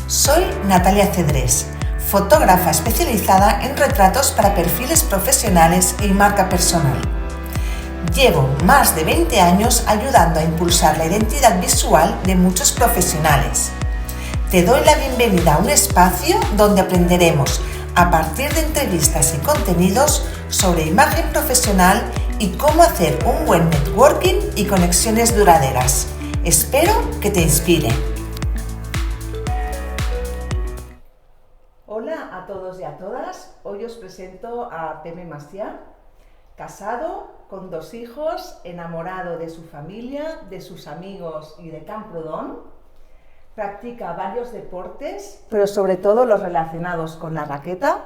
Soy Natalia Cedrés, fotógrafa especializada en retratos para perfiles profesionales y marca personal. Llevo más de 20 años ayudando a impulsar la identidad visual de muchos profesionales. Te doy la bienvenida a un espacio donde aprenderemos, a partir de entrevistas y contenidos, sobre imagen profesional y cómo hacer un buen networking y conexiones duraderas. Espero que te inspire. Hola a todos y a todas. Hoy os presento a Pepe Macià, casado, con 2 hijos, enamorado de su familia, de sus amigos y de Camprodon. Practica varios deportes, pero sobre todo los relacionados con la raqueta.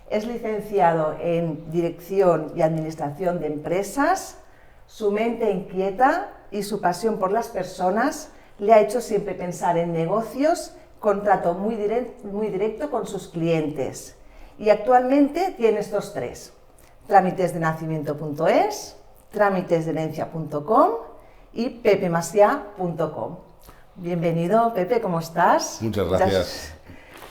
Es licenciado en Dirección y Administración de Empresas. Su mente inquieta y su pasión por las personas le ha hecho siempre pensar en negocios con trato muy directo con sus clientes. Y actualmente tiene estos 3: trámitesdenacimiento.es, trámitesdeherencia.com y pepemacia.com. Bienvenido, Pepe, ¿cómo estás? Muchas gracias.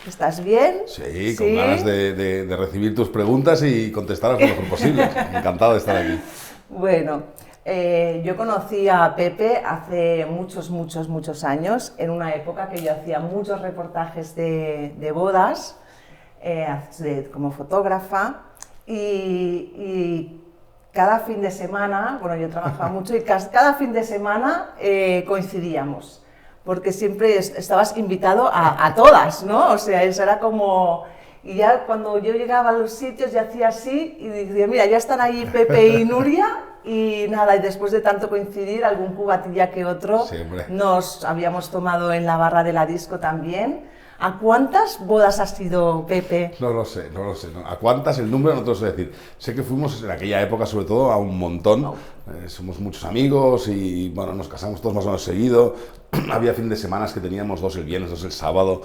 ¿Estás bien? Sí, con ganas de recibir tus preguntas y contestarlas lo mejor posible. Encantado de estar aquí. Bueno, yo conocí a Pepe hace muchos años, en una época que yo hacía muchos reportajes de bodas como fotógrafa y cada fin de semana, bueno, yo trabajaba mucho y cada fin de semana coincidíamos, porque siempre estabas invitado a todas, ¿no? O sea, eso era como... Y ya cuando yo llegaba a los sitios ya hacía así y decía, mira, ya están ahí Pepe y Nuria y nada, y después de tanto coincidir, algún cubatilla que otro nos habíamos tomado en la barra de la disco también. ¿A cuántas bodas has ido, Pepe? No lo sé. No. ¿A cuántas? El número no te lo sé decir. Sé que fuimos en aquella época, sobre todo, a un montón. Somos muchos amigos y, bueno, nos casamos todos más o menos seguido. Había fin de semana que teníamos 2 el viernes, 2 el sábado.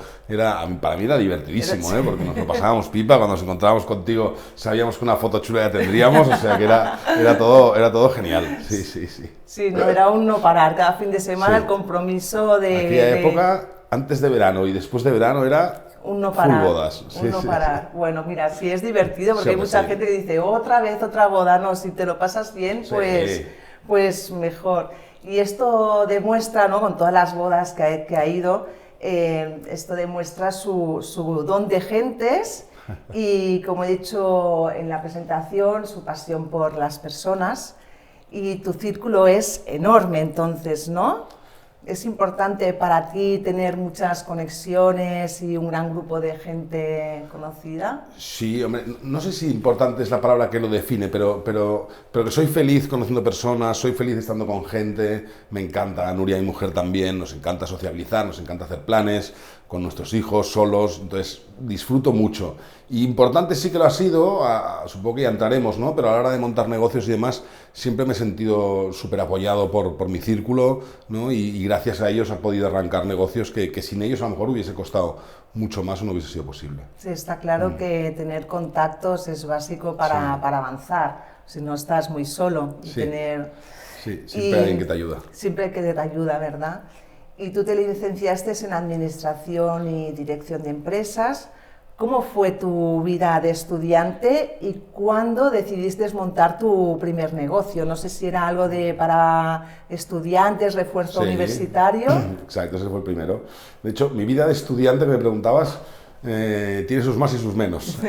Para mí era divertidísimo, porque nos lo pasábamos pipa. Cuando nos encontrábamos contigo sabíamos que una foto chula ya tendríamos, o sea que era todo genial. Sí. Sí, no, era un no parar. Cada fin de semana el compromiso de... Aquella época... Antes de verano y después de verano era un no parar, full bodas. Un no parar. Bueno, mira, sí es divertido porque hay mucha gente que dice otra vez otra boda. No, si te lo pasas bien, pues mejor. Y esto demuestra, ¿no? Con todas las bodas que ha ido, esto demuestra su don de gentes y, como he dicho en la presentación, su pasión por las personas. Y tu círculo es enorme, entonces, ¿no? ¿Es importante para ti tener muchas conexiones y un gran grupo de gente conocida? Sí, hombre, no sé si importante es la palabra que lo define, pero que soy feliz conociendo personas, soy feliz estando con gente, me encanta, Nuria, mi mujer también, nos encanta sociabilizar, nos encanta hacer planes con nuestros hijos, solos, entonces disfruto mucho. Y importante sí que lo ha sido, supongo que ya entraremos, ¿no? Pero a la hora de montar negocios y demás, siempre me he sentido súper apoyado por mi círculo, ¿no? Y gracias a ellos he podido arrancar negocios que sin ellos a lo mejor hubiese costado mucho más o no hubiese sido posible. Sí, está claro que tener contactos es básico para avanzar, si no estás muy solo. Y tener... Sí, siempre hay alguien que te ayuda. Siempre que te ayuda, ¿verdad? Y tú te licenciaste en Administración y Dirección de Empresas. ¿Cómo fue tu vida de estudiante y cuándo decidiste montar tu primer negocio? No sé si era algo para estudiantes, refuerzo universitario. Exacto, ese fue el primero. De hecho, mi vida de estudiante, que me preguntabas, tiene sus más y sus menos.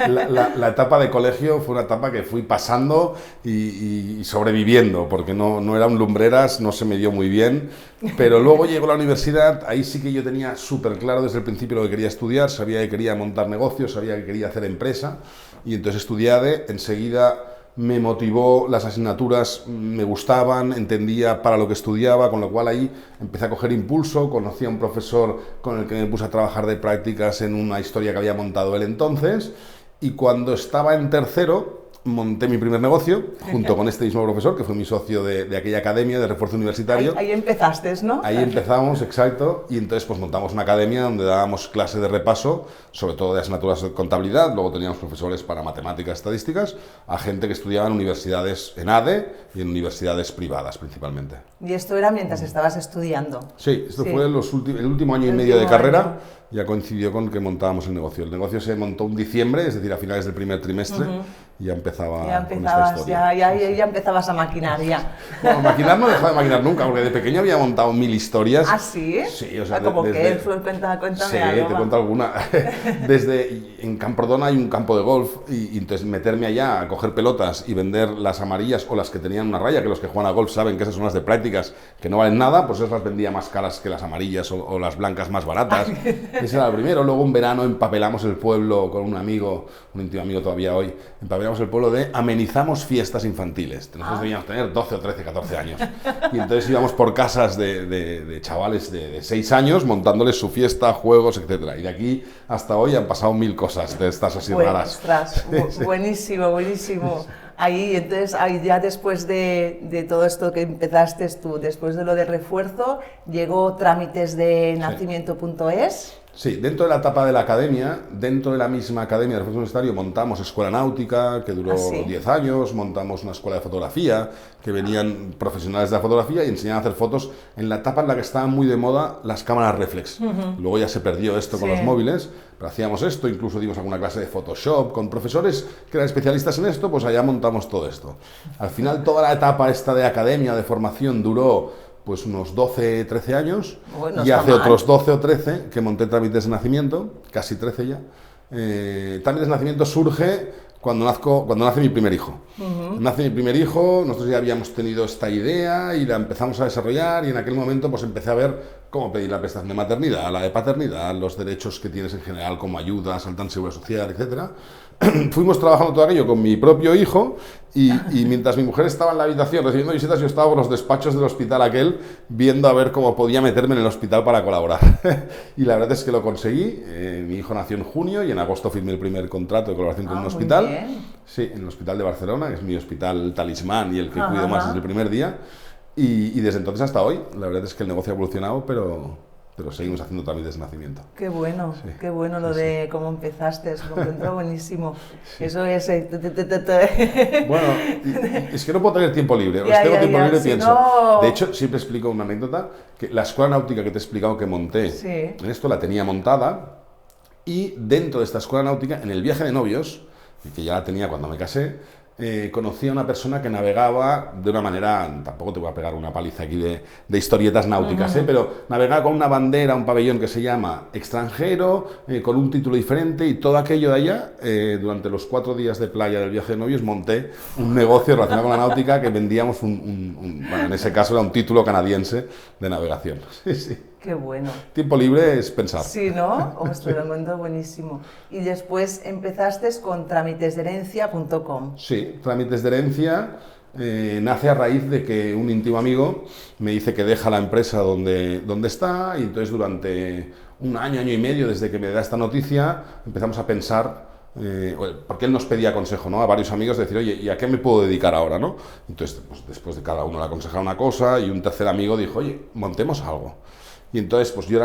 La etapa de colegio fue una etapa que fui pasando y sobreviviendo, porque no era un lumbreras, no se me dio muy bien, pero luego llegó la universidad, ahí sí que yo tenía súper claro desde el principio lo que quería estudiar, sabía que quería montar negocios, sabía que quería hacer empresa, y entonces estudié ADE, enseguida me motivó, las asignaturas me gustaban, entendía para lo que estudiaba, con lo cual ahí empecé a coger impulso, conocí a un profesor con el que me puse a trabajar de prácticas en una historia que había montado él entonces, y cuando estaba en tercero monté mi primer negocio junto con este mismo profesor, que fue mi socio de aquella academia de refuerzo universitario. Ahí empezaste, ¿no? Ahí empezamos, exacto, y entonces pues montamos una academia donde dábamos clases de repaso, sobre todo de asignaturas de contabilidad, luego teníamos profesores para matemáticas, estadísticas, a gente que estudiaba en universidades en ADE y en universidades privadas principalmente. Y esto era mientras estabas estudiando. Sí, esto fue el último año y medio de carrera, ya coincidió con que montábamos el negocio. El negocio se montó en diciembre, es decir, a finales del primer trimestre, y ya empezaba con esta historia. Ya empezabas a maquinar, ya. Bueno, maquinar no dejaba de maquinar nunca, porque de pequeño había montado 1000 historias. ¿Ah, sí? Sí, o sea, ¿Cómo que? Cuéntame sí, algo. te cuento alguna. En Camprodon hay un campo de golf, y entonces meterme allá a coger pelotas y vender las amarillas o las que tenían una raya, que los que juegan a golf saben que esas son las de prácticas, que no valen nada, pues esas las vendía más caras que las amarillas o las blancas más baratas. Ese era el primero. Luego un verano empapelamos el pueblo con un amigo, un íntimo amigo todavía hoy, empapelamos el pueblo de amenizamos fiestas infantiles. Nosotros debíamos tener 12 o 13, 14 años. Y entonces íbamos por casas de chavales de 6 años montándoles su fiesta, juegos, etcétera. Y de aquí hasta hoy han pasado 1000 cosas de estas así raras. Ostras, buenísimo, buenísimo. Entonces, ya después de todo esto que empezaste tú, después de lo de refuerzo, llegó trámites de nacimiento.es. Sí, dentro de la etapa de la academia, dentro de la misma academia de refuerzo universitario, montamos escuela náutica, que duró 10 años, montamos una escuela de fotografía, que venían profesionales de la fotografía y enseñaban a hacer fotos en la etapa en la que estaban muy de moda las cámaras reflex. Luego ya se perdió esto con los móviles, pero hacíamos esto, incluso dimos alguna clase de Photoshop con profesores que eran especialistas en esto, pues allá montamos todo esto. Al final toda la etapa esta de academia, de formación, duró pues unos 12, 13 años, y hace otros 12 o 13 que monté trámites de nacimiento, casi 13 ya. Trámites de nacimiento surge cuando nace mi primer hijo. Nace mi primer hijo, nosotros ya habíamos tenido esta idea y la empezamos a desarrollar, y en aquel momento pues empecé a ver cómo pedir la prestación de maternidad, la de paternidad, los derechos que tienes en general como ayudas, al plan seguridad social, etcétera. Fuimos trabajando todo aquello con mi propio hijo, y mientras mi mujer estaba en la habitación recibiendo visitas, yo estaba por los despachos del hospital aquel viendo a ver cómo podía meterme en el hospital para colaborar. Y la verdad es que lo conseguí. Mi hijo nació en junio y en agosto firmé el primer contrato de colaboración con un hospital. Bien. Sí, en el hospital de Barcelona, que es mi hospital talismán y el que cuido más desde el primer día. Y desde entonces hasta hoy, la verdad es que el negocio ha evolucionado, pero seguimos haciendo trámites de nacimiento. Qué bueno, sí, qué bueno lo de cómo empezaste, lo encuentro buenísimo. Sí. Eso es... Bueno, es que no puedo tener tiempo libre, tengo tiempo libre, si pienso. No... De hecho, siempre explico una anécdota, que la escuela náutica que te he explicado que monté, en esto la tenía montada, y dentro de esta escuela náutica, en el viaje de novios, que ya la tenía cuando me casé, conocí a una persona que navegaba de una manera, tampoco te voy a pegar una paliza aquí de historietas náuticas, pero navegaba con una bandera, un pabellón que se llama extranjero, con un título diferente, y todo aquello de allá, durante los 4 días de playa del viaje de novios, monté un negocio relacionado con la náutica que vendíamos bueno, en ese caso era un título canadiense de navegación. Sí, sí. Qué bueno. Tiempo libre es pensar. Sí, ¿no? Ostras, lo encuentro buenísimo. Y después empezaste con trámitesdeherencia.com. Sí, Trámites de Herencia nace a raíz de que un íntimo amigo me dice que deja la empresa donde está, y entonces durante un año y medio desde que me da esta noticia empezamos a pensar, porque él nos pedía consejo, ¿no?, a varios amigos, de decir, oye, ¿y a qué me puedo dedicar ahora, no? Entonces, pues, después de cada uno le aconsejaba una cosa, y un tercer amigo dijo, oye, montemos algo. Y entonces, pues yo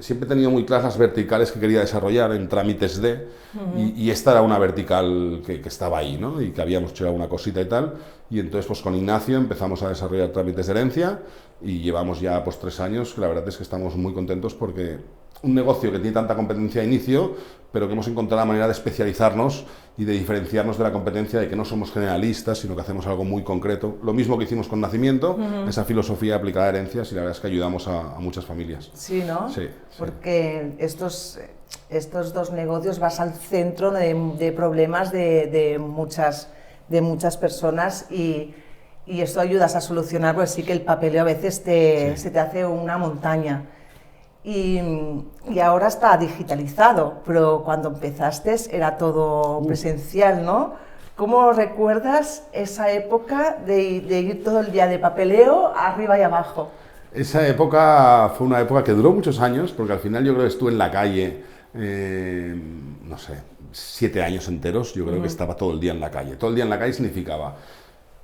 siempre he tenido muy claras las verticales que quería desarrollar en trámites de, y esta era una vertical que estaba ahí, ¿no?, y que habíamos hecho alguna cosita y tal. Y entonces, pues con Ignacio empezamos a desarrollar trámites de herencia, y llevamos ya pues 3 años, que la verdad es que estamos muy contentos, porque un negocio que tiene tanta competencia de inicio, pero que hemos encontrado la manera de especializarnos y de diferenciarnos de la competencia, de que no somos generalistas, sino que hacemos algo muy concreto. Lo mismo que hicimos con Nacimiento, esa filosofía aplicada a herencias, y la verdad es que ayudamos a muchas familias. Sí, ¿no? Sí. Porque estos 2 negocios vas al centro de problemas de muchas personas, y esto ayudas a solucionar, pues sí que el papeleo a veces se te hace una montaña. Y ahora está digitalizado, pero cuando empezaste era todo presencial, ¿no? ¿Cómo recuerdas esa época de ir todo el día de papeleo arriba y abajo? Esa época fue una época que duró muchos años, porque al final yo creo que estuve en la calle no sé, 7 años enteros, yo creo que estaba todo el día en la calle. Todo el día en la calle significaba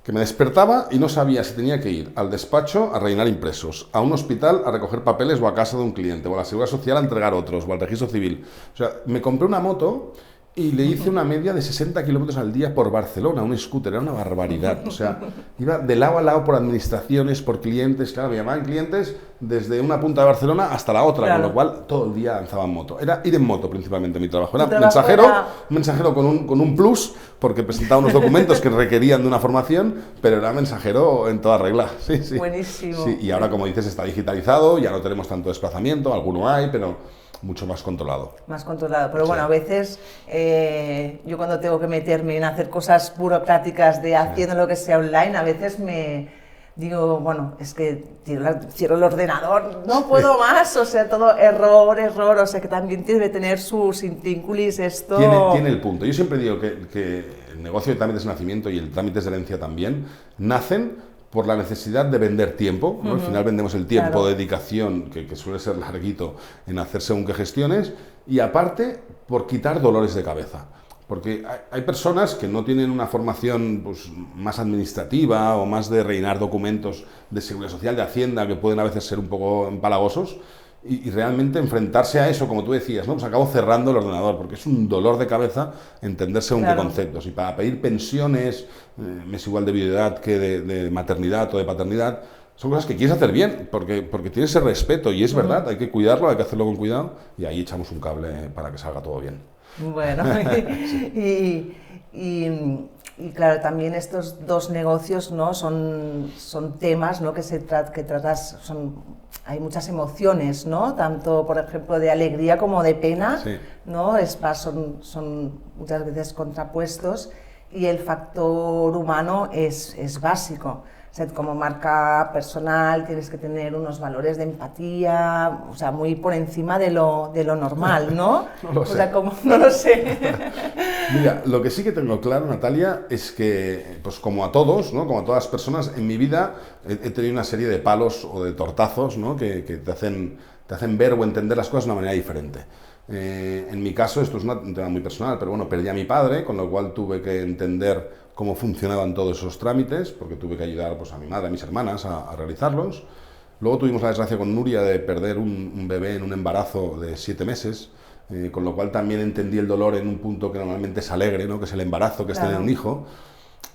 que me despertaba y no sabía si tenía que ir al despacho a rellenar impresos, a un hospital a recoger papeles o a casa de un cliente, o a la Seguridad Social a entregar otros, o al registro civil. O sea, me compré una moto y le hice una media de 60 kilómetros al día por Barcelona, un scooter, era una barbaridad. O sea, iba de lado a lado por administraciones, por clientes, claro, me llamaban clientes desde una punta de Barcelona hasta la otra, claro. Con lo cual todo el día avanzaba en moto. Era ir en moto principalmente mi trabajo. Era mensajero con un plus, porque presentaba unos documentos que requerían de una formación, pero era mensajero en toda regla. Sí, sí. Buenísimo. Sí, y ahora, como dices, está digitalizado, ya no tenemos tanto desplazamiento, alguno hay, pero mucho más controlado. Más controlado, pero bueno, a veces yo cuando tengo que meterme en hacer cosas burocráticas de haciendo lo que sea online, a veces me digo, bueno, es que cierro el ordenador, no puedo más, o sea, todo error, o sea, que también debe tener sus intrínculis esto. Tiene el punto. Yo siempre digo que el negocio de trámites de nacimiento y el trámites de herencia también nacen por la necesidad de vender tiempo, ¿no? Al final vendemos el tiempo, claro, de dedicación, que suele ser larguito en hacer según qué gestiones, y aparte por quitar dolores de cabeza. Porque hay personas que no tienen una formación pues, más administrativa o más de rellenar documentos de seguridad social, de Hacienda, que pueden a veces ser un poco empalagosos, y realmente enfrentarse a eso, como tú decías, ¿no? Pues acabo cerrando el ordenador, porque es un dolor de cabeza entender según qué conceptos. Y para pedir pensiones, me es igual de viudedad que de maternidad o de paternidad, son cosas que quieres hacer bien, porque tienes ese respeto, y es verdad, hay que cuidarlo, hay que hacerlo con cuidado, y ahí echamos un cable para que salga todo bien. Bueno, sí. Y claro, también estos dos negocios, ¿no? son temas, ¿no? que tratas, hay muchas emociones, ¿no? Tanto, por ejemplo, de alegría como de pena, sí, ¿no? Son muchas veces contrapuestos, y el factor humano es básico. O sea, como marca personal tienes que tener unos valores de empatía, o sea, muy por encima de lo normal, ¿no? No lo sé. O sea, no lo sé. Mira, lo que sí que tengo claro, Natalia, es que, pues como a todos, ¿no? Como a todas las personas, en mi vida he tenido una serie de palos o de tortazos, ¿no? que te hacen ver o entender las cosas de una manera diferente. En mi caso, esto es un tema muy personal, pero bueno, perdí a mi padre, con lo cual tuve que entender cómo funcionaban todos esos trámites, porque tuve que ayudar pues, a mi madre, a mis hermanas a realizarlos. Luego tuvimos la desgracia con Nuria de perder un bebé en un embarazo de 7 meses, con lo cual también entendí el dolor en un punto que normalmente es alegre, ¿no? Que es el embarazo, que es tener un hijo.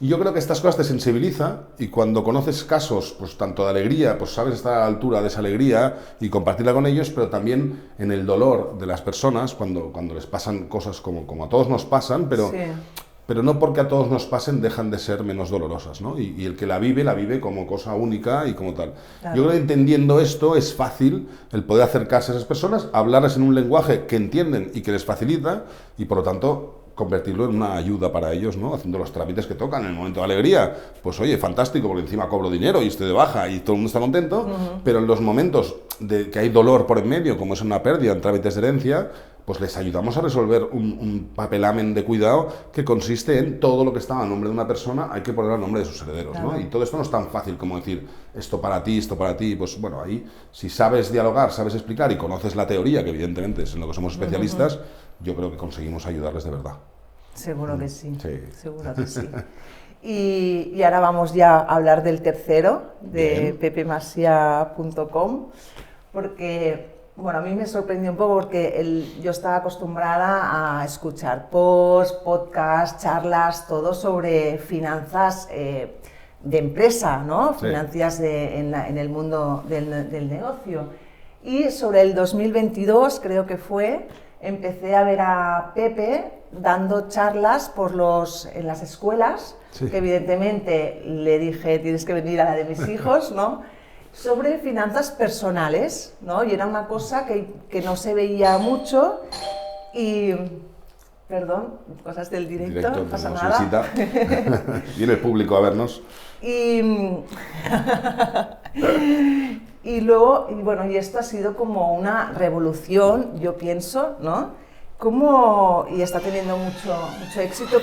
Y yo creo que estas cosas te sensibilizan, y cuando conoces casos, pues tanto de alegría, pues sabes estar a la altura de esa alegría y compartirla con ellos, pero también en el dolor de las personas, cuando les pasan cosas como a todos nos pasan, pero... Sí. Pero no porque a todos nos pasen dejan de ser menos dolorosas, ¿no? Y el que la vive como cosa única y como tal. Claro. Yo creo que entendiendo esto es fácil el poder acercarse a esas personas, hablarles en un lenguaje que entienden y que les facilita, y por lo tanto convertirlo en una ayuda para ellos, ¿no? Haciendo los trámites que tocan en el momento de alegría. Pues oye, fantástico, porque encima cobro dinero y estoy de baja y todo el mundo está contento, pero en los momentos de que hay dolor por en medio, como es una pérdida en trámites de herencia, pues les ayudamos a resolver un papelamen de cuidado que consiste en todo lo que estaba a nombre de una persona, hay que poner a nombre de sus herederos, claro, ¿no? Y todo esto no es tan fácil como decir esto para ti, pues bueno, ahí si sabes dialogar, sabes explicar y conoces la teoría, que evidentemente es en lo que somos especialistas, yo creo que conseguimos ayudarles de verdad. Seguro que sí, sí. Seguro que sí. Y ahora vamos ya a hablar del tercero, de pepemasia.com, porque... Bueno, a mí me sorprendió un poco porque yo estaba acostumbrada a escuchar podcasts, charlas, todo sobre finanzas de empresa, ¿no? Sí. Finanzas en el mundo del negocio. Y sobre el 2022, creo que fue, empecé a ver a Pepe dando charlas en las escuelas, sí, que evidentemente le dije, tienes que venir a la de mis hijos, ¿no? Sobre finanzas personales, ¿no? Y era una cosa que no se veía mucho y... Perdón, cosas del directo, no pasa nada. Viene el público a vernos. Y luego, bueno, y esto ha sido como una revolución, yo pienso, ¿no? Y está teniendo mucho éxito.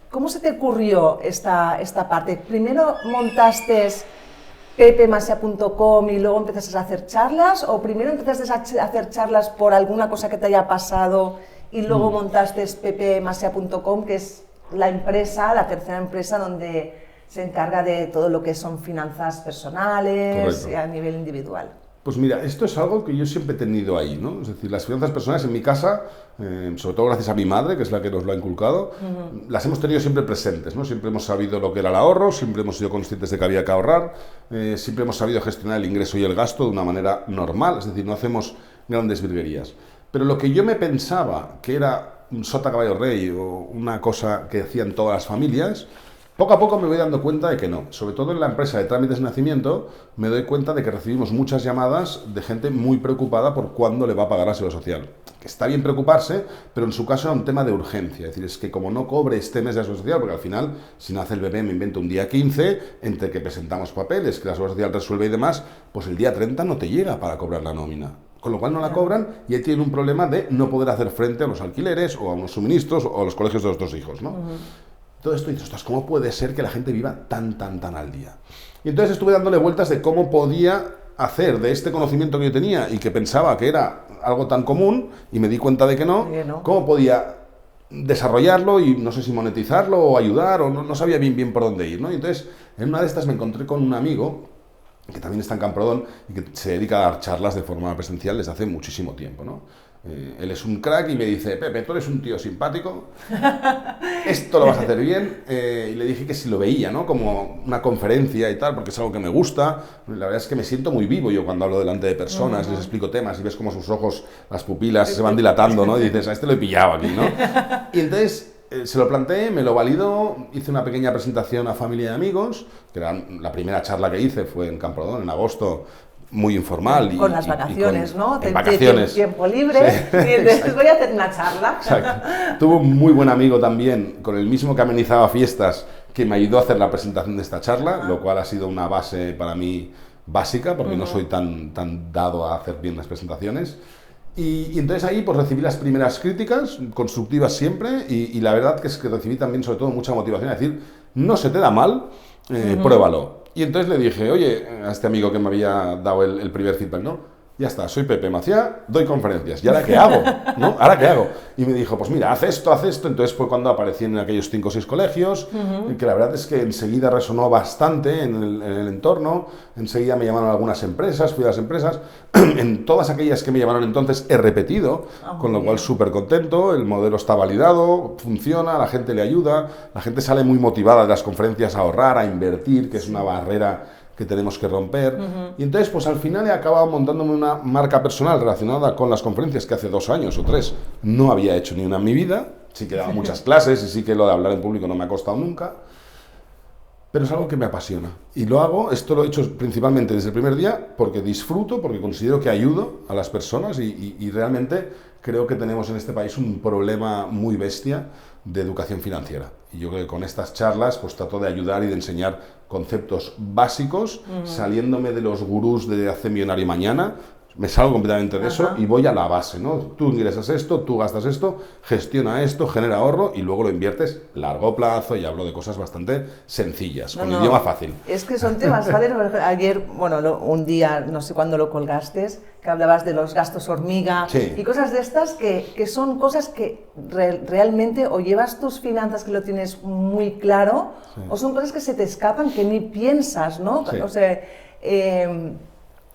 ¿Cómo se te ocurrió esta parte? Primero montaste pepemasia.com y luego empezaste a hacer charlas, o primero empezaste a hacer charlas por alguna cosa que te haya pasado y luego montaste pepemasia.com, que es la empresa, la tercera empresa donde se encarga de todo lo que son finanzas personales a nivel individual? Pues mira, esto es algo que yo siempre he tenido ahí, ¿no? Es decir, las finanzas personales en mi casa, sobre todo gracias a mi madre, que es la que nos lo ha inculcado, las hemos tenido siempre presentes, ¿no? Siempre hemos sabido lo que era el ahorro, siempre hemos sido conscientes de que había que ahorrar, siempre hemos sabido gestionar el ingreso y el gasto de una manera normal, es decir, no hacemos grandes virguerías. Pero lo que yo me pensaba que era un sota caballo rey o una cosa que hacían todas las familias, poco a poco me voy dando cuenta de que no. Sobre todo en la empresa de trámites de nacimiento, me doy cuenta de que recibimos muchas llamadas de gente muy preocupada por cuándo le va a pagar la Seguridad Social. Que está bien preocuparse, pero en su caso era un tema de urgencia. Es decir, es que como no cobre este mes de la Seguridad Social, porque al final, si nace el bebé, me invento un día 15, entre que presentamos papeles, que la Seguridad Social resuelve y demás, pues el día 30 no te llega para cobrar la nómina. Con lo cual no la cobran y ahí tienen un problema de no poder hacer frente a los alquileres o a unos suministros o a los colegios de los dos hijos, ¿no? Todo esto, y dices, ostras, ¿cómo puede ser que la gente viva tan al día? Y entonces estuve dándole vueltas de cómo podía hacer de este conocimiento que yo tenía y que pensaba que era algo tan común, y me di cuenta de que no, cómo podía desarrollarlo y no sé si monetizarlo o ayudar, o no sabía bien por dónde ir, ¿no? Y entonces, en una de estas me encontré con un amigo que también está en Camprodón y que se dedica a dar charlas de forma presencial desde hace muchísimo tiempo, ¿no? Él es un crack y me dice, Pepe, tú eres un tío simpático, esto lo vas a hacer bien, y le dije que si lo veía, ¿no? Como una conferencia y tal, porque es algo que me gusta. La verdad es que me siento muy vivo yo cuando hablo delante de personas, les explico temas y ves como sus ojos, las pupilas se van dilatando, ¿no? Y dices, a este lo he pillado aquí, ¿no? Y entonces se lo planteé, me lo validó, hice una pequeña presentación a familia y amigos, que era la primera charla que hice, fue en Camprodón, en agosto, muy informal. Con las vacaciones, ¿no? Vacaciones. Tiempo libre, sí, y entonces voy a hacer una charla. Exacto. Tuve un muy buen amigo también, con el mismo que amenizaba fiestas, que me ayudó a hacer la presentación de esta charla, lo cual ha sido una base para mí básica, porque no soy tan dado a hacer bien las presentaciones. Y entonces ahí pues recibí las primeras críticas, constructivas siempre, y la verdad que es que recibí también sobre todo mucha motivación, es decir, no se te da mal, pruébalo. Y entonces le dije, oye, a este amigo que me había dado el primer feedback, ¿no? Ya está, soy Pepe Maciá, doy conferencias, ¿y ahora qué hago? ¿No? ¿Ahora qué hago? Y me dijo, pues mira, haz esto. Entonces fue cuando aparecí en aquellos 5 o 6 colegios, que la verdad es que enseguida resonó bastante en el entorno, enseguida me llamaron algunas empresas, fui a las empresas, en todas aquellas que me llamaron entonces he repetido, con lo cual súper contento, el modelo está validado, funciona, la gente le ayuda, la gente sale muy motivada de las conferencias a ahorrar, a invertir, que es una barrera que tenemos que romper. Y entonces, pues al final he acabado montándome una marca personal relacionada con las conferencias que hace 2 años o 3 no había hecho ni una en mi vida. Sí que daba muchas clases y sí que lo de hablar en público no me ha costado nunca, pero es algo que me apasiona. Y lo hago, esto lo he hecho principalmente desde el primer día porque disfruto, porque considero que ayudo a las personas y realmente creo que tenemos en este país un problema muy bestia de educación financiera. Y yo creo que con estas charlas pues trato de ayudar y de enseñar conceptos básicos, saliéndome de los gurús de hacer millonario mañana. Me salgo completamente de eso y voy a la base, ¿no? Tú ingresas esto, tú gastas esto, gestiona esto, genera ahorro y luego lo inviertes a largo plazo, y hablo de cosas bastante sencillas, con idioma fácil. Es que son temas fáciles. Ayer, bueno, un día, no sé cuándo lo colgaste, que hablabas de los gastos hormiga y cosas de estas que son cosas que realmente o llevas tus finanzas que lo tienes muy claro o son cosas que se te escapan que ni piensas, ¿no? O sea,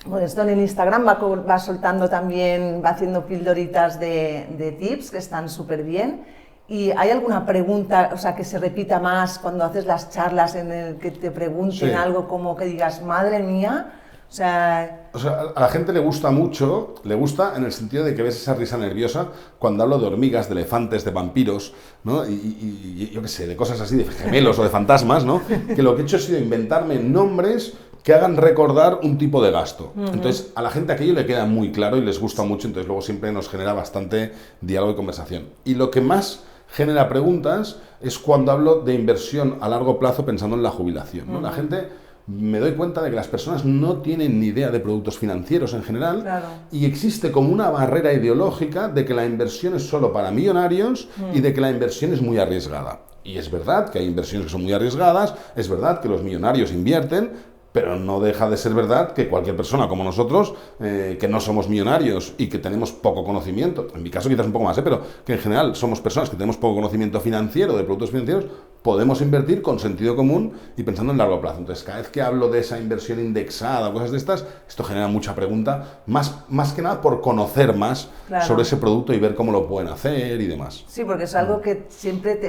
bueno, esto en el Instagram va soltando también, va haciendo pildoritas de tips que están súper bien. ¿Y hay alguna pregunta, o sea, que se repita más cuando haces las charlas en el que te pregunten algo como que digas, madre mía? O sea, a la gente le gusta mucho, le gusta en el sentido de que ves esa risa nerviosa cuando hablo de hormigas, de elefantes, de vampiros, ¿no? Y yo qué sé, de cosas así, de gemelos o de fantasmas, ¿no? Que lo que he hecho ha sido inventarme nombres que hagan recordar un tipo de gasto. Entonces, a la gente aquello le queda muy claro y les gusta mucho, entonces luego siempre nos genera bastante diálogo y conversación. Y lo que más genera preguntas es cuando hablo de inversión a largo plazo pensando en la jubilación, ¿no? La gente, me doy cuenta de que las personas no tienen ni idea de productos financieros en general y existe como una barrera ideológica de que la inversión es solo para millonarios y de que la inversión es muy arriesgada. Y es verdad que hay inversiones que son muy arriesgadas, es verdad que los millonarios invierten, Pero no deja de ser verdad que cualquier persona como nosotros, que no somos millonarios y que tenemos poco conocimiento, en mi caso quizás un poco más, pero que en general somos personas que tenemos poco conocimiento financiero, de productos financieros, podemos invertir con sentido común y pensando en largo plazo. Entonces, cada vez que hablo de esa inversión indexada o cosas de estas, esto genera mucha pregunta, más que nada por conocer más sobre ese producto y ver cómo lo pueden hacer y demás. Sí, porque es algo que siempre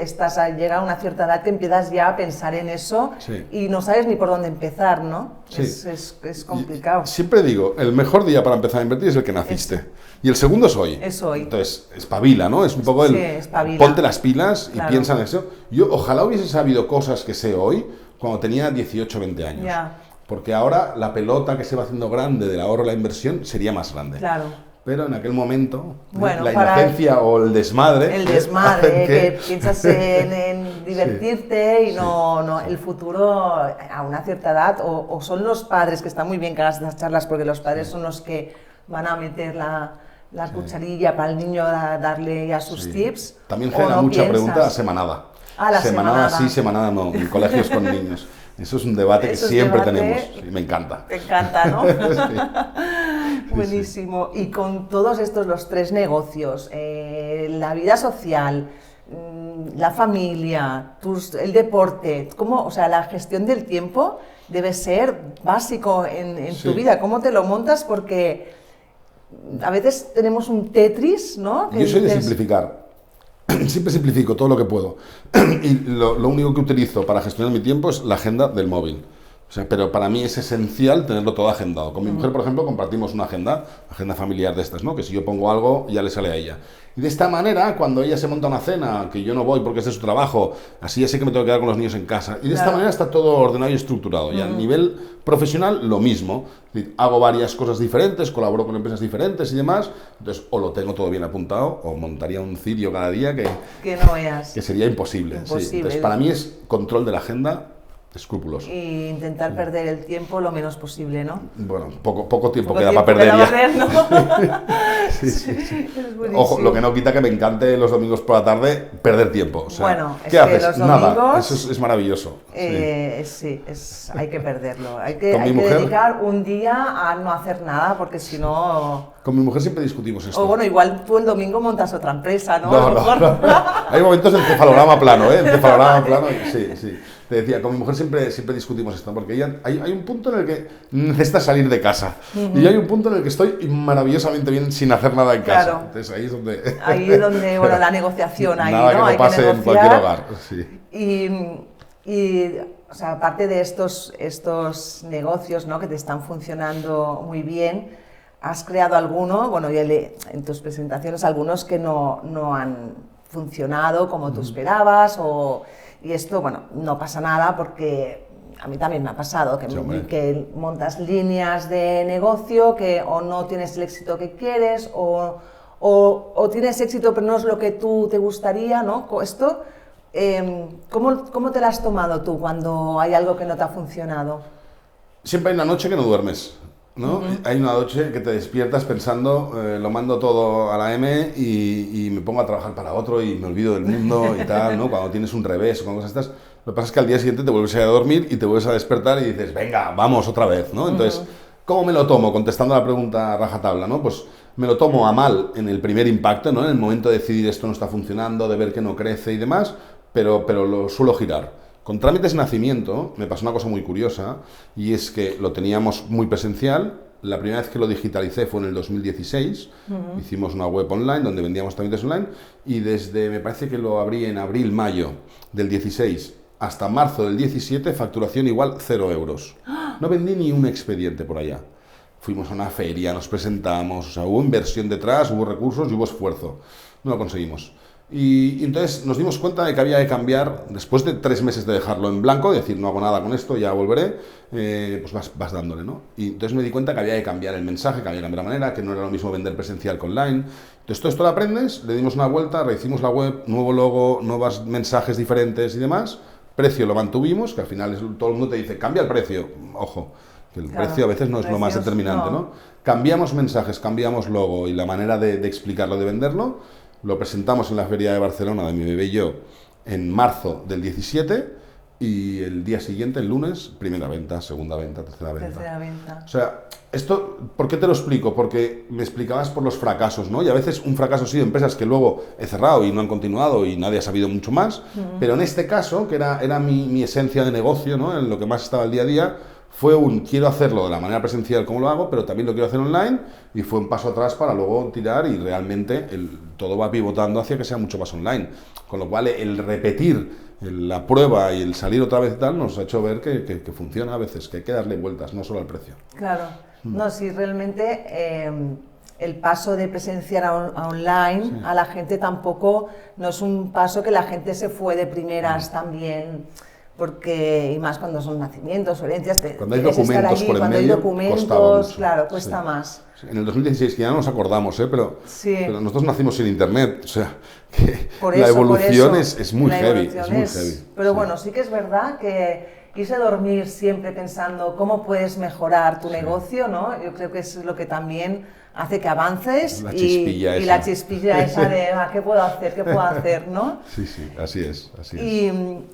llega a una cierta edad que empiezas ya a pensar en eso y no sabes ni por dónde empezar, ¿no? Sí. Es complicado. Siempre digo, el mejor día para empezar a invertir es el que naciste. Y el segundo es hoy. Es hoy. Entonces, espabila, ¿no? Es un poco ponte las pilas y piensa en eso. Yo ojalá hubiese sabido cosas que sé hoy cuando tenía 18 o 20 años. Ya. Porque ahora la pelota que se va haciendo grande del ahorro y la inversión sería más grande. Claro. Pero en aquel momento, la inocencia o el desmadre... El desmadre, que piensas en divertirte y no, el futuro a una cierta edad, o son los padres, que está muy bien que hagas estas charlas, porque los padres son los que van a meter la cucharilla para el niño a darle ya sus tips. También genera mucha pregunta semanada. La semanada sí, semanada no, en colegios con niños. Eso es un debate que siempre tenemos y me encanta. Te encanta, ¿no? Sí. Buenísimo. Y con todos estos, los 3 negocios, la vida social, la familia, el deporte, la gestión del tiempo debe ser básico en tu vida. ¿Cómo te lo montas? Porque a veces tenemos un Tetris, ¿no? Yo soy de simplificar. Siempre simplifico todo lo que puedo. Y lo único que utilizo para gestionar mi tiempo es la agenda del móvil. O sea, pero para mí es esencial tenerlo todo agendado. Con mi mujer, por ejemplo, compartimos una agenda familiar de estas, ¿no? Que si yo pongo algo, ya le sale a ella. Y de esta manera, cuando ella se monta una cena, que yo no voy porque es de su trabajo, así ya sé que me tengo que quedar con los niños en casa. Y de esta manera está todo ordenado y estructurado. Y a nivel profesional, lo mismo. Es decir, hago varias cosas diferentes, colaboro con empresas diferentes y demás. Entonces, o lo tengo todo bien apuntado, o montaría un cirio cada día que no veas. Que sería imposible. Sí. Entonces, para mí es control de la agenda escrupuloso. Y intentar perder el tiempo lo menos posible, ¿no? Bueno, poco tiempo queda para perder ya. ¿no? Sí. Ojo, lo que no quita que me encante los domingos por la tarde perder tiempo. O sea, bueno, ¿qué haces? Los domingos, nada, eso es maravilloso. Hay que perderlo. Hay que dedicar un día a no hacer nada, porque si no... Con mi mujer siempre discutimos esto. O bueno, igual tú el domingo montas otra empresa, ¿no? No. Hay momentos en encefalograma plano, encefalograma plano, sí. Te decía, con mi mujer siempre discutimos esto, porque hay un punto en el que necesitas salir de casa. Y hay un punto en el que estoy maravillosamente bien sin hacer nada en casa. Claro. Entonces ahí es donde... bueno, la negociación ahí, nada, ¿no? que no pase en cualquier hogar. Sí. Y o sea, aparte de estos negocios, ¿no? Que te están funcionando muy bien, ¿has creado alguno? Bueno, ya en tus presentaciones algunos que no han funcionado como tú esperabas, y esto, bueno, no pasa nada porque a mí también me ha pasado que montas líneas de negocio que o no tienes el éxito que quieres o tienes éxito pero no es lo que tú te gustaría, ¿no? Esto, ¿cómo te lo has tomado tú cuando hay algo que no te ha funcionado? Siempre hay una noche que no duermes, ¿no? Hay una noche que te despiertas pensando, lo mando todo a la M y me pongo a trabajar para otro y me olvido del mundo y tal, ¿no? Cuando tienes un revés o con cosas estas, lo que pasa es que al día siguiente te vuelves a ir a dormir y te vuelves a despertar y dices, venga, vamos otra vez, ¿no? Entonces, ¿cómo me lo tomo? Contestando a la pregunta rajatabla, ¿no? Pues me lo tomo a mal en el primer impacto, ¿no? En el momento de decidir esto no está funcionando, de ver que no crece y demás, pero lo suelo girar. Con Trámites Nacimiento me pasó una cosa muy curiosa y es que lo teníamos muy presencial. La primera vez que lo digitalicé fue en el 2016. Hicimos una web online donde vendíamos trámites online y me parece que lo abrí en abril-mayo del 16 hasta marzo del 17, facturación igual 0 euros. No vendí ni un expediente por allá. Fuimos a una feria, nos presentamos, o sea, hubo inversión detrás, hubo recursos y hubo esfuerzo. No lo conseguimos. Y entonces nos dimos cuenta de que había que cambiar, después de 3 meses de dejarlo en blanco, de decir, no hago nada con esto, ya volveré, pues vas dándole, ¿no? Y entonces me di cuenta que había que cambiar el mensaje, que había que cambiar la manera, que no era lo mismo vender presencial que online. Entonces todo esto lo aprendes, le dimos una vuelta, rehicimos la web, nuevo logo, nuevos mensajes diferentes y demás. Precio lo mantuvimos, que al final todo el mundo te dice, cambia el precio. Ojo, que el precio a veces no es lo más determinante, ¿no? Cambiamos mensajes, cambiamos logo y la manera de explicarlo, de venderlo. Lo presentamos en la Feria de Barcelona de Mi Bebé y Yo en marzo del 17 y el día siguiente, el lunes, primera venta, segunda venta, tercera venta. Tercera venta. O sea, esto, ¿por qué te lo explico? Porque me explicabas por los fracasos, ¿no? Y a veces un fracaso ha sido empresas que luego he cerrado y no han continuado y nadie ha sabido mucho más, pero en este caso, que era mi esencia de negocio, ¿no? En lo que más estaba el día a día, fue quiero hacerlo de la manera presencial como lo hago, pero también lo quiero hacer online, y fue un paso atrás para luego tirar, y realmente todo va pivotando hacia que sea mucho más online. Con lo cual el repetir la prueba y el salir otra vez y tal nos ha hecho ver que funciona a veces, que hay que darle vueltas, no solo al precio. Claro, no, sí, realmente el paso de presencial a online, sí, a la gente tampoco, no es un paso que la gente se fue de primeras también, porque, y más cuando son nacimientos o herencias, cuando hay documentos allí, por el medio, hay documentos, claro, cuesta sí, más. Sí, en el 2016, que ya no nos acordamos, pero nosotros nacimos sin internet, o sea, que la evolución es muy heavy, Pero bueno, sí que es verdad que irse a dormir siempre pensando cómo puedes mejorar tu negocio, ¿no? Yo creo que es lo que también hace que avances y la chispilla esa de ¿qué puedo hacer? ¿Qué puedo hacer? ¿No? Sí, así es. Y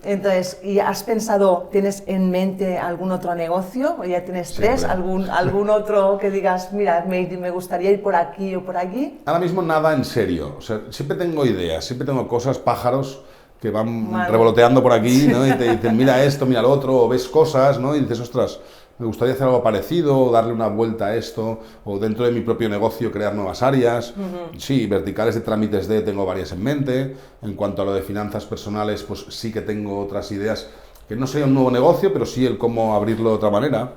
entonces, ¿y has pensado, tienes en mente algún otro negocio? ¿O ya tienes tres? ¿Algún otro que digas, mira, me gustaría ir por aquí o por allí? Ahora mismo nada en serio. O sea, siempre tengo ideas, siempre tengo cosas, pájaros que van revoloteando por aquí, ¿no? Y te dicen, mira esto, mira lo otro, o ves cosas, ¿no? Y dices, ostras, me gustaría hacer algo parecido, o darle una vuelta a esto, o dentro de mi propio negocio crear nuevas áreas. Sí, verticales de trámites tengo varias en mente. En cuanto a lo de finanzas personales, pues sí que tengo otras ideas, que no sea un nuevo negocio, pero sí el cómo abrirlo de otra manera.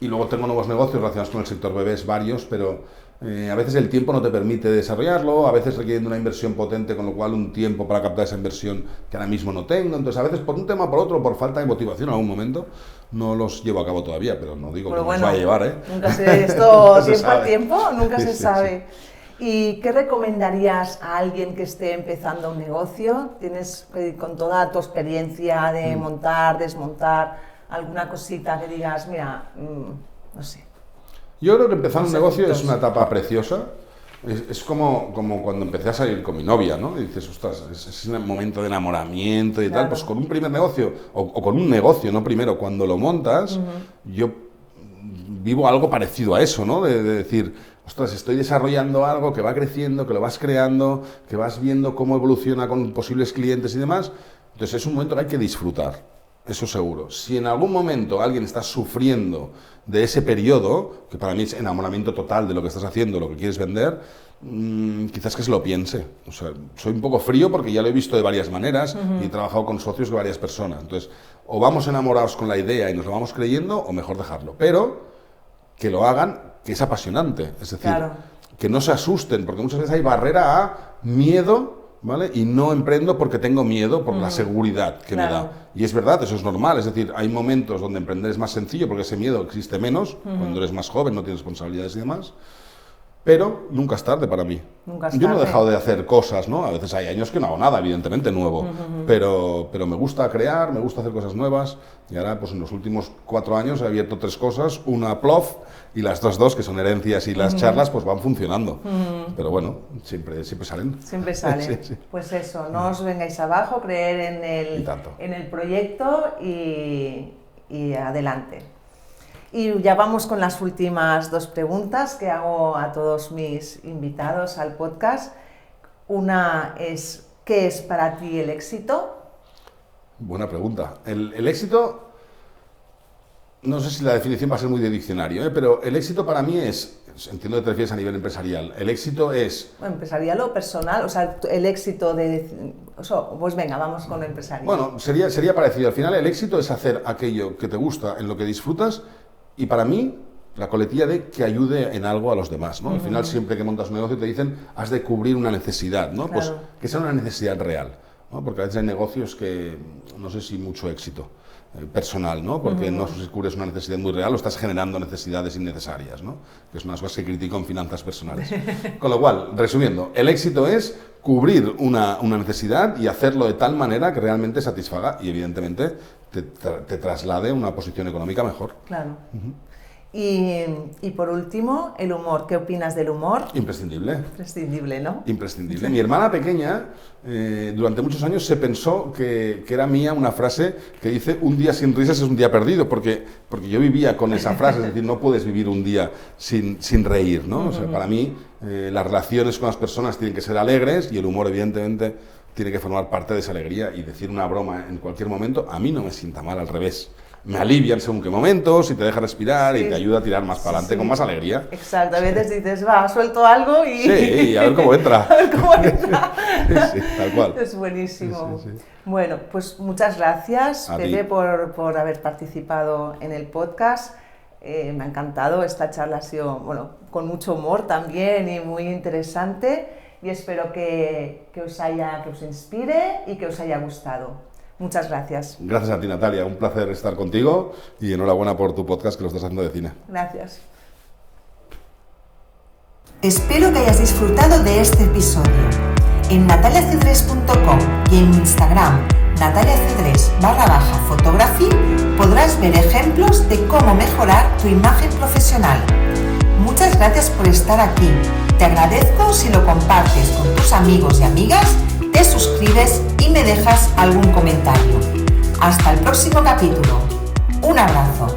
Y luego tengo nuevos negocios relacionados con el sector bebés, varios, pero a veces el tiempo no te permite desarrollarlo, a veces requieren una inversión potente, con lo cual un tiempo para captar esa inversión que ahora mismo no tengo. Entonces, a veces por un tema o por otro, por falta de motivación en algún momento, no los llevo a cabo todavía, pero no digo que no los vaya a llevar, ¿eh? Nunca sé, esto tiempo al tiempo, nunca se sabe. ¿Y qué recomendarías a alguien que esté empezando un negocio? ¿Tienes, con toda tu experiencia de montar, desmontar, alguna cosita que digas, mira, no sé? Yo creo que empezar un negocio es una etapa preciosa. Es como cuando empecé a salir con mi novia, ¿no? Y dices, ostras, es un momento de enamoramiento y tal. Pues con un primer negocio, o con un negocio, no primero, cuando lo montas, yo vivo algo parecido a eso, ¿no? De decir, ostras, estoy desarrollando algo que va creciendo, que lo vas creando, que vas viendo cómo evoluciona con posibles clientes y demás. Entonces es un momento que hay que disfrutar. Eso seguro. Si en algún momento alguien está sufriendo de ese periodo, que para mí es enamoramiento total de lo que estás haciendo, lo que quieres vender, quizás que se lo piense. O sea, soy un poco frío porque ya lo he visto de varias maneras y he trabajado con socios de varias personas. Entonces, o vamos enamorados con la idea y nos lo vamos creyendo, o mejor dejarlo. Pero que lo hagan, que es apasionante. Es decir, que no se asusten, porque muchas veces hay barrera a miedo, ¿vale? Y no emprendo porque tengo miedo, por la seguridad que me da. Y es verdad, eso es normal. Es decir, hay momentos donde emprender es más sencillo porque ese miedo existe menos, cuando eres más joven, no tienes responsabilidades y demás. Pero nunca es tarde para mí. Yo no he dejado de hacer cosas, ¿no? A veces hay años que no hago nada, evidentemente, nuevo. Pero me gusta crear, me gusta hacer cosas nuevas. Y ahora, pues en los últimos 4 años he abierto 3 cosas, una Plof, y las otras 2, que son herencias y las charlas, pues van funcionando. Pero bueno, siempre salen. Siempre salen. Sí. Pues eso, no os vengáis abajo, creer en el proyecto y adelante. Y ya vamos con las últimas 2 preguntas que hago a todos mis invitados al podcast. Una es, ¿qué es para ti el éxito? Buena pregunta. El éxito, no sé si la definición va a ser muy de diccionario, pero el éxito para mí es, entiendo que te refieres a nivel empresarial, el éxito es... Bueno, empresarial o personal, o sea, el éxito de... pues venga, vamos con lo empresarial. Bueno, sería parecido. Al final el éxito es hacer aquello que te gusta, en lo que disfrutas, y para mí, la coletilla de que ayude en algo a los demás, ¿no? Al final, siempre que montas un negocio te dicen, has de cubrir una necesidad, ¿no? Pues que sea una necesidad real, ¿no? Porque a veces hay negocios que, no sé si mucho éxito personal, ¿no? Porque no sé si cubres una necesidad muy real o estás generando necesidades innecesarias, ¿no? Que es una cosa que critico en finanzas personales. Con lo cual, resumiendo, el éxito es cubrir una necesidad y hacerlo de tal manera que realmente satisfaga y, evidentemente, te traslade una posición económica mejor. Claro. Y por último, el humor. ¿Qué opinas del humor? Imprescindible. Imprescindible, ¿no? Imprescindible. Mi hermana pequeña, durante muchos años se pensó que era mía una frase que dice: un día sin risas es un día perdido, porque yo vivía con esa frase, es decir, no puedes vivir un día sin reír, ¿no? O sea, para mí, las relaciones con las personas tienen que ser alegres y el humor, evidentemente, tiene que formar parte de esa alegría, y decir una broma en cualquier momento a mí no me sienta mal, al revés. Me alivian según qué momentos y te deja respirar y te ayuda a tirar más para adelante con más alegría. Exacto, a veces dices, va, suelto algo y... Sí, a ver cómo entra. A ver cómo entra. Sí, tal cual. Es buenísimo. Sí. Bueno, pues muchas gracias, A Pepe, ti. por haber participado en el podcast. Me ha encantado, esta charla ha sido, bueno, con mucho humor también y muy interesante, y espero que os inspire y que os haya gustado. Muchas gracias. Gracias a ti, Natalia. Un placer estar contigo y enhorabuena por tu podcast, que lo estás haciendo de cine. Gracias. Espero que hayas disfrutado de este episodio. En nataliacedres.com y en mi Instagram, nataliacedres_photography, podrás ver ejemplos de cómo mejorar tu imagen profesional. Muchas gracias por estar aquí. Te agradezco si lo compartes con tus amigos y amigas, te suscribes y me dejas algún comentario. Hasta el próximo capítulo. Un abrazo.